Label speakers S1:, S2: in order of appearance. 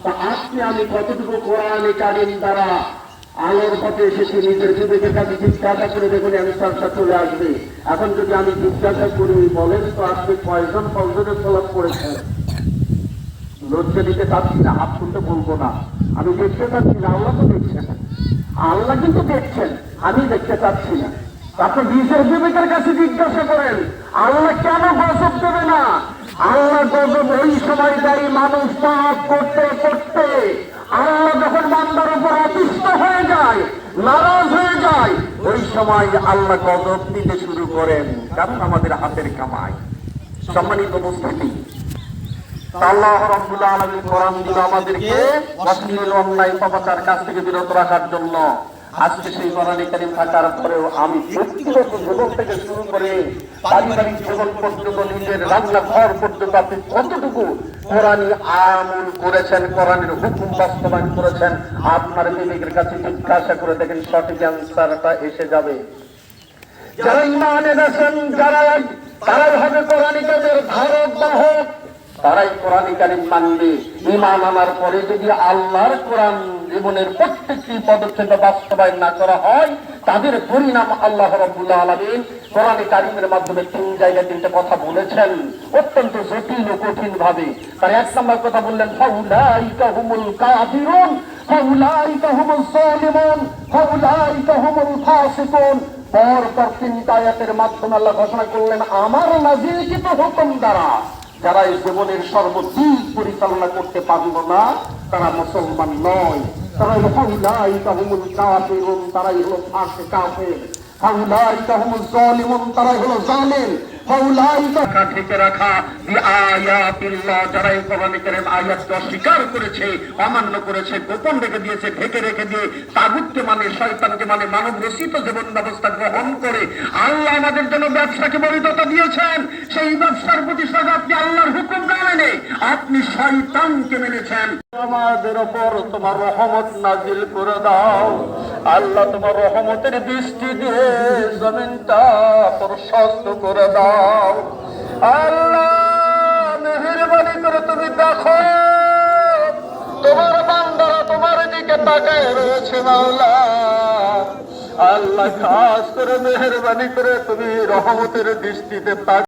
S1: তা আজকে আমি কতটুকু কোরআনে কারিম দ্বারা আলোর পথে এসেছি, নিজের বিবেকের কাছে জিজ্ঞাসা করে দেখুন অ্যান্সারটা চলে আসবে। এখন যদি আমি জিজ্ঞাসা করি, বলেন তো আজকে কয়জন ফজরের সালাত পড়েছেন? লজ্জা দিতে চাচ্ছি না, হাত তুলতে বলবো না, আমি দেখতে চাচ্ছি না, আল্লাহ তো দেখছেন, আল্লাহ কিন্তু দেখছেন, আমি দেখতে চাচ্ছি না। আপনি নিজের বিবেকের কাছে জিজ্ঞাসা করেন, আল্লাহ কেন গজব দেবে না? আল্লাহ গজব ওই সময় দেয় মানুষ পাপ করতে করতে, আল্লাহ যখন বান্দার উপর অতিষ্ঠ হয়ে যায়, নারাজ হয়ে যায়, ওই সময় আল্লাহ গজব দিতে শুরু করেন, কারণ আমাদের হাতের কামাই। সম্মানিত উপস্থিতি, আল্লাহ রাব্বুল আলামিন কোরআন দিল আমাদেরকে অশ্লীল অন্যায় পাপাচার কাছ থেকে বিরত রাখার জন্য। আজকে সেই কোরআনে কারীম থাকার পরেও আমি ব্যক্তিগত জীবন থেকে শুরু করে পারিবারিক জীবন পর্যন্ত, নিজের রান্নাঘর পর্যন্ত আপনি কতটুকু কোরআনী আমল করেছেন, কোরআনের হুকুম বাস্তবায়ন করেছেন, আপনার বিবেকের কাছে জিজ্ঞাসা করে দেখেন, সঠিক অ্যান্সারটা এসে যাবে। যারা ঈমান এনেছেন, তারাই হবে কোরআন কারীমের ধারক বাহক, তারাই কোরআন কারীম মানবে। ঈমান আনার পরে যদি আল্লাহর কোরআন জীবনের প্রত্যেকটি পদক্ষেপে বাস্তবায়ন না করা হয়, তাদের পরিণাম আল্লাহ রাব্বুল আলামিন কোরআন কারীমের মাধ্যমে তিন জায়গায় তিনটা কথা বলেছেন, অত্যন্ত জটিল ও কঠিন ভাবে। তার এক নম্বর কথা বললেন, ফাউলাইকা হুমুল কাফিরুন ফাউলাইকা হুমুজ জালিমুন ফাউলাইকা হুমুল ফাসিকুন। পরপর তিনটা আয়াতের মাধ্যমে আল্লাহ ঘোষণা করলেন, আমার নাযিলকৃত হুকুম দ্বারা যারা এই জীবনের সর্বদিক পরিচালনা করতে পারল না, তারা মুসলমান নয়, তারা হলো ফাউলাইকা হুমুল কাফিরুন, তারাই হলো ফাসিক কাফের, ফাউলাইকা হুমুজ জালিমুন, তারাই হলো জালিম, ফাউলাইকা থেকে রাখা বিআয়াতিল্লাহ, যারা এই কোরআন কারীম আয়াতকে অস্বীকার করেছে, অমান্য করেছে, গোপন রেখে দিয়েছে, ঢেকে রেখে দিয়ে তাগুতকে মানে, শয়তানকে মানে, মানব রচিত জীবন ব্যবস্থা গ্রহণ করে। আল্লাহ আমাদের জন্য ব্যবসাকে বৈধতা দিয়েছেন, সেই ব্যবসার প্রতিষ্ঠা আপনি আল্লাহর হুকুম না মেনে আপনি শয়তানকে মেনেছেন। আমাদের উপর তোমার রহমত নাজিল করে দাও আল্লাহ, তোমার রহমতের দৃষ্টি দিয়ে জমিনটা প্রশস্ত করে দাও আল্লাহ, মেহেরবানি করে তুমি দেখো তোমার বান্দারা তোমার দিকে তাকায় রয়েছে মাওলা। আল্লাহ খাস করে মেহেরবানি করে তুমি রহমতের দৃষ্টিতে